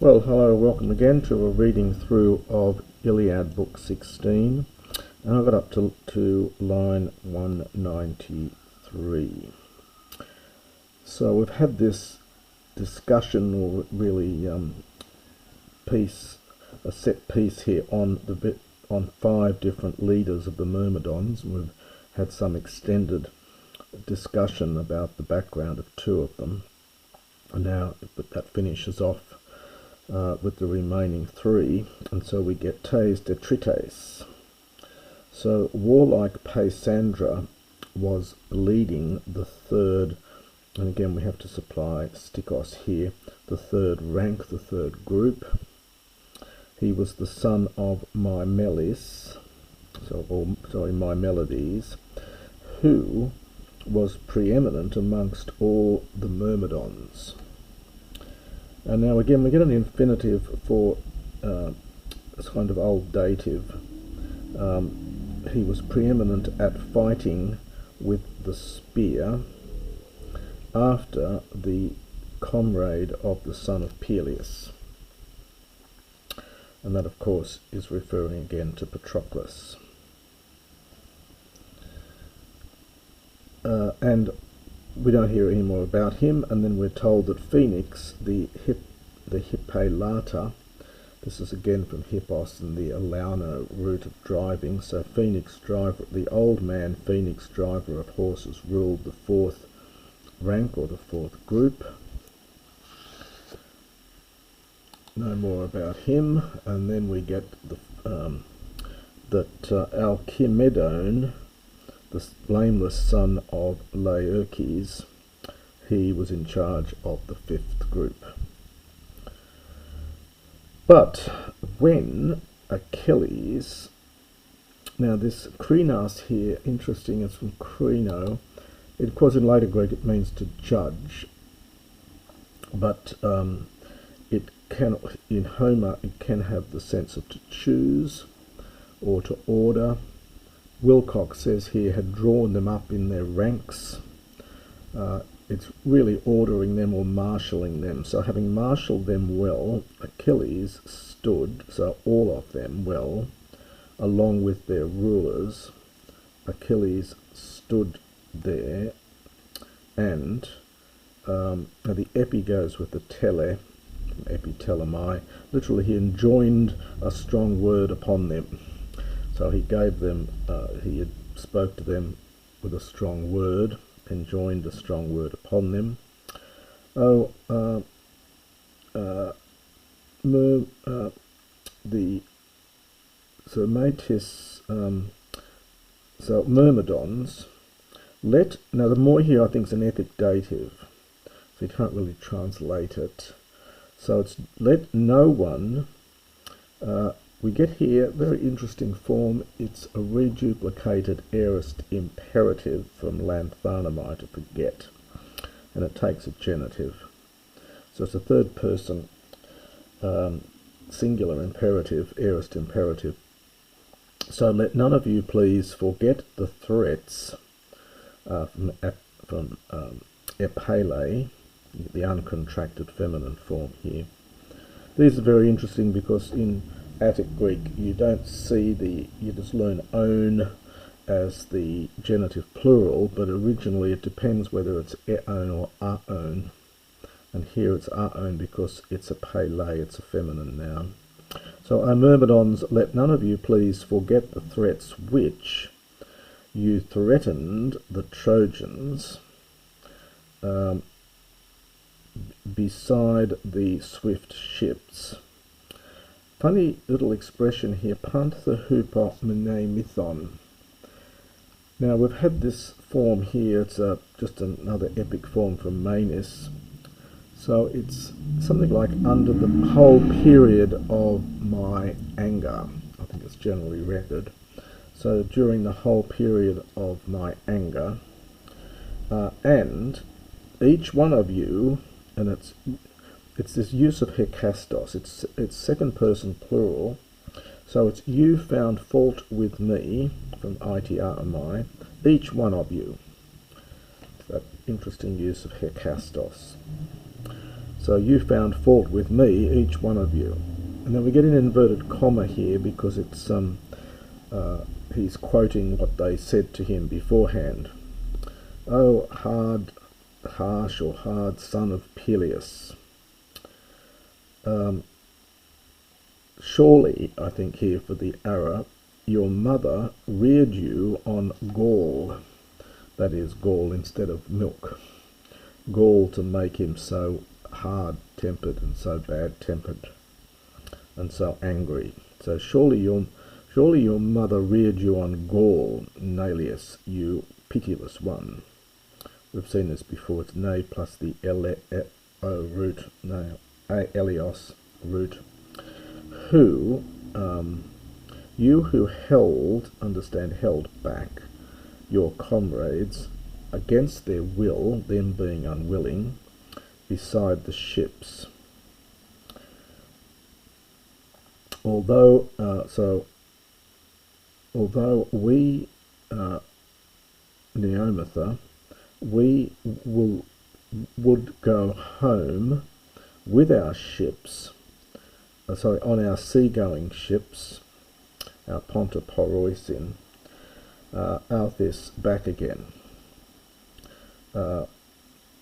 Well, hello, welcome again to a reading through of Iliad book 16, and I got up to line 193. So we've had this discussion, or really a set piece here on 5 different leaders of the Myrmidons. We've had some extended discussion about the background of 2 of them, and now that finishes off with the remaining 3, and so we get tes detrites. So warlike Paisandra was leading the 3rd, and again we have to supply stikos here, the 3rd rank, the 3rd group. He was the son of Myrmidons, Myrmidons, who was preeminent amongst all the Myrmidons. And now again we get an infinitive for this kind of old dative. He was preeminent at fighting with the spear after the comrade of the son of Peleus. And that of course is referring again to Patroclus. And we don't hear any more about him, and then we're told that Phoenix, the Hippalata, this is again from Hippos and the Alauna route of driving, so Phoenix driver, the old man Phoenix driver of horses, ruled the 4th rank, or the 4th group. No more about him, and then we get that Alcimedon, the blameless son of Laerces, he was in charge of the 5th group. But when Achilles, now this krinos here, interesting, it's from krino. Of course in later Greek it means to judge, but it can, in Homer, it can have the sense of to choose or to order. Wilcox says here had drawn them up in their ranks. It's really ordering them or marshalling them. So having marshalled them well, Achilles stood, so all of them well, along with their rulers. Achilles stood there, and the epi goes with the tele, epitelemai. Literally he enjoined a strong word upon them. So he gave them, he had spoke to them with a strong word, enjoined a strong word upon them. So Myrmidons, now the more here I think is an ethic dative, so you can't really translate it. So it's let no one, we get here very interesting form. It's a reduplicated aorist imperative from lanthanamai, to forget, and it takes a genitive. So it's a 3rd person singular imperative, aorist imperative. So let none of you please forget the threats from epale, the uncontracted feminine form here. These are very interesting because in Attic Greek you don't see you just learn own as the genitive plural, but originally it depends whether it's eon or aon, and here it's aon because it's a pele, it's a feminine noun. So, O Myrmidons, let none of you please forget the threats which you threatened the Trojans beside the swift ships. Funny little expression here, pantha hupo mnemithon. Now we've had this form here, it's just another epic form from Manis. So it's something like under the whole period of my anger. I think it's generally rendered. So during the whole period of my anger, and each one of you, and it's this use of hekastos, it's 2nd person plural, so it's you found fault with me, from ITRMI, each one of you. That interesting use of hekastos. So So you found fault with me, each one of you. And then we get an inverted comma here because it's he's quoting what they said to him beforehand. Oh, harsh or hard son of Peleus. Surely, I think here for the error, your mother reared you on gall, that is, gall instead of milk. Gall to make him so hard-tempered and so bad-tempered and so angry. So surely your mother reared you on gall, Nalius, you pitiless one. We've seen this before. It's ne plus the root, no, elios root. Who, you who held, understand held back, your comrades against their will, them being unwilling, beside the ships. Although we, Neomatha, we would go home with our ships, on our seagoing ships, our Ponta Poroisin, Althis back again.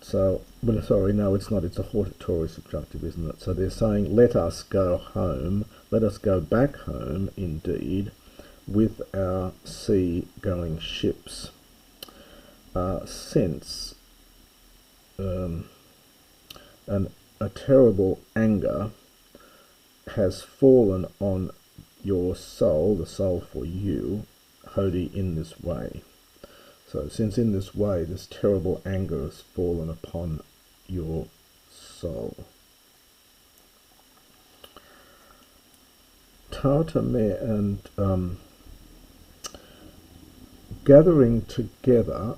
Sorry, no, it's not. It's a hortatory subjunctive, isn't it? So they're saying, let us go home, let us go back home, indeed, with our sea-going ships, since a terrible anger has fallen on your soul, the soul for you, Hodi, in this way. So since in this way this terrible anger has fallen upon your soul. Tautame and gathering together.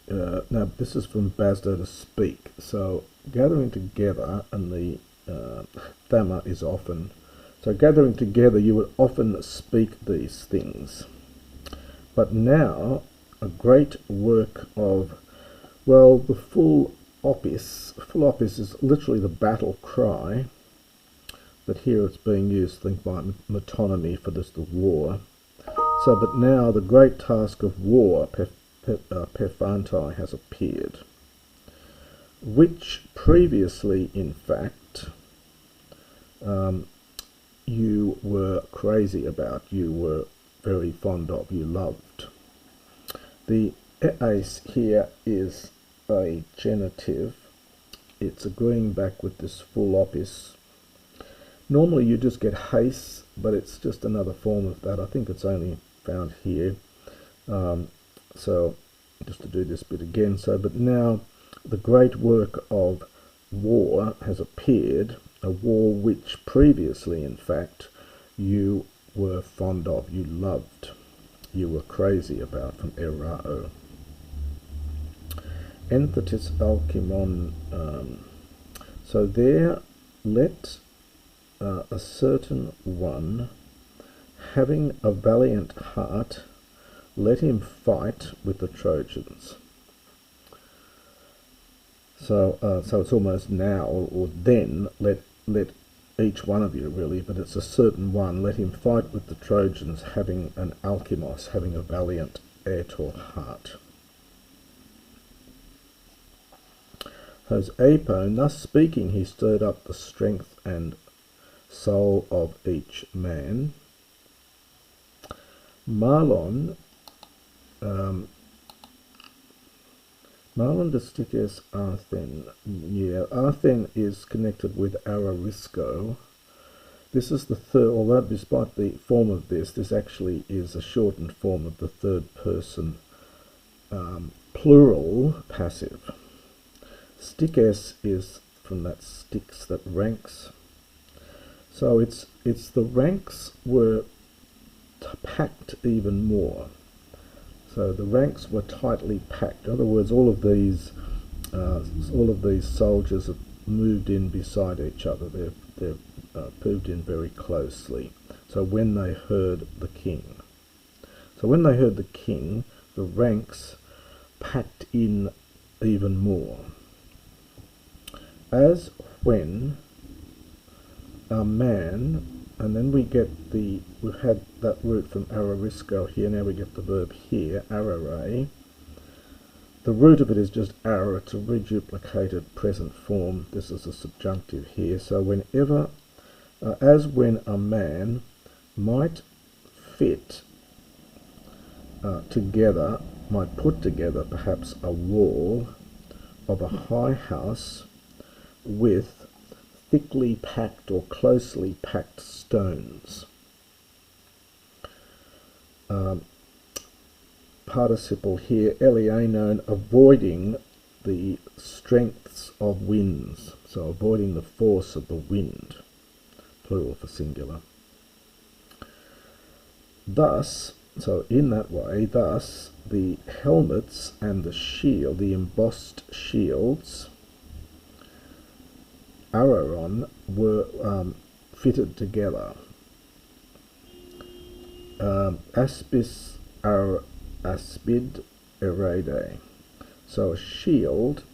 Now this is from Basdo to speak. So gathering together, and the Thamma is often. So gathering together, you would often speak these things. But now, a great work of, well, the full opis is literally the battle cry, but here it's being used, think by metonymy for this, the war. So, but now the great task of war, Pephantai, has appeared, which previously, in fact, you were crazy about, you were very fond of, you loved. The eis here is a genitive. It's agreeing back with this full opis. Normally you just get heis, but it's just another form of that. I think it's only found here. So just to do this bit again. So, but now the great work of war has appeared, a war which previously, in fact, you were fond of, you loved, you were crazy about, from erao. Enthetis alkimon. So there, let a certain one, having a valiant heart, let him fight with the Trojans. So, so it's almost now or then. Let each one of you, really, but it's a certain one. Let him fight with the Trojans, having an alkimos, having a valiant et or heart. Hos apone, thus speaking, he stirred up the strength and soul of each man. Marlon, Marlon Distiches Arthen. Yeah, Arthen is connected with Ararisco. This is the third, although despite the form of this actually is a shortened form of the third person plural passive. Stiches is from that sticks, that ranks. So it's the ranks were packed even more. So the ranks were tightly packed. In other words, all of these soldiers have moved in beside each other. They've moved in very closely. So when they heard the king, the ranks packed in even more. as when a man, and then we get the, we've had that root from ararisco here, now we get the verb here, arare. The root of it is just ara, it's a reduplicated present form. This is a subjunctive here. So whenever, as when a man might fit together, might put together perhaps a wall of a high house with thickly packed or closely packed stones. Participle here, elienon, avoiding the strengths of winds, so avoiding the force of the wind, plural for singular. Thus, so in that way, thus the helmets and the shield, the embossed shields, araron, were fitted together. Aspis aspid erade. So a shield,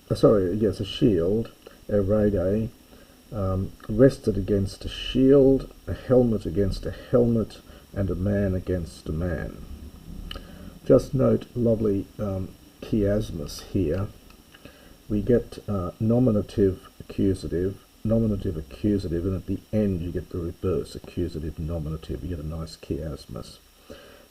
a shield, erade, rested against a shield, a helmet against a helmet, and a man against a man. Just note lovely chiasmus here. We get nominative, accusative, and at the end you get the reverse, accusative, nominative. You get a nice chiasmus.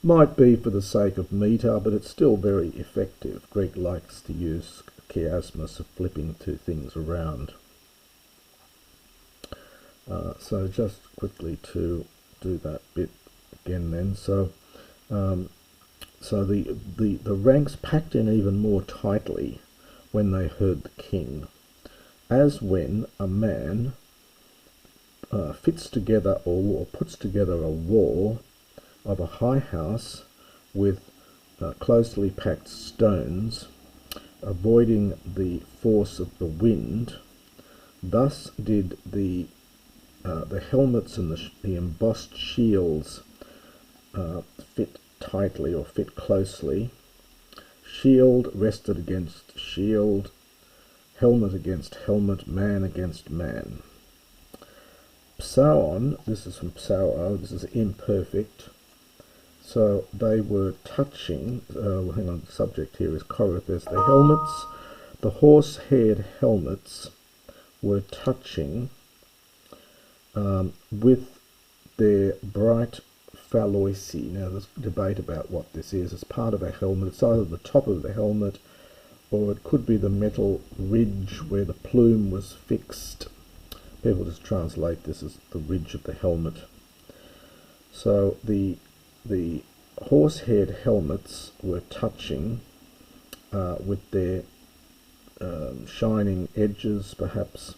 Might be for the sake of meter, but it's still very effective. Greek likes to use chiasmus of flipping two things around. So just quickly to do that bit again then. So the ranks packed in even more tightly when they heard the king, as when a man fits together or puts together a wall of a high house with closely packed stones, avoiding the force of the wind. Thus did the helmets and the embossed shields fit tightly or fit closely. Shield rested against shield, helmet against helmet, man against man. Psaon, this is from psao, this is imperfect. So they were touching, hang on, the subject here is Corythus. The helmets, the horse-haired helmets were touching with their bright phalloisi. Now there's debate about what this is. It's part of a helmet. It's either the top of the helmet or it could be the metal ridge where the plume was fixed. People just translate this as the ridge of the helmet. So the horse-haired helmets were touching with their shining edges, perhaps,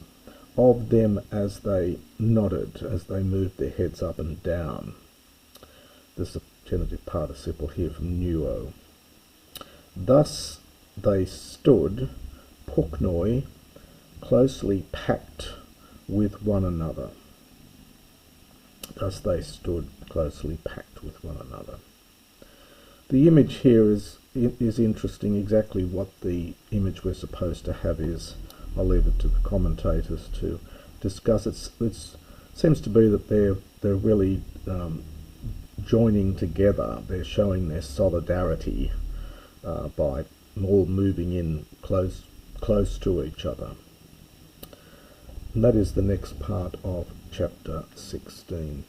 of them as they nodded, as they moved their heads up and down. This is a tentative participle here from nuo. Thus they stood, puknoi, closely packed with one another. Thus they stood closely packed with one another. The image here is interesting. Exactly what the image we're supposed to have is, I'll leave it to the commentators to discuss. It seems to be that they're really joining together. They're showing their solidarity by all moving in close to each other. And that is the next part of chapter 16.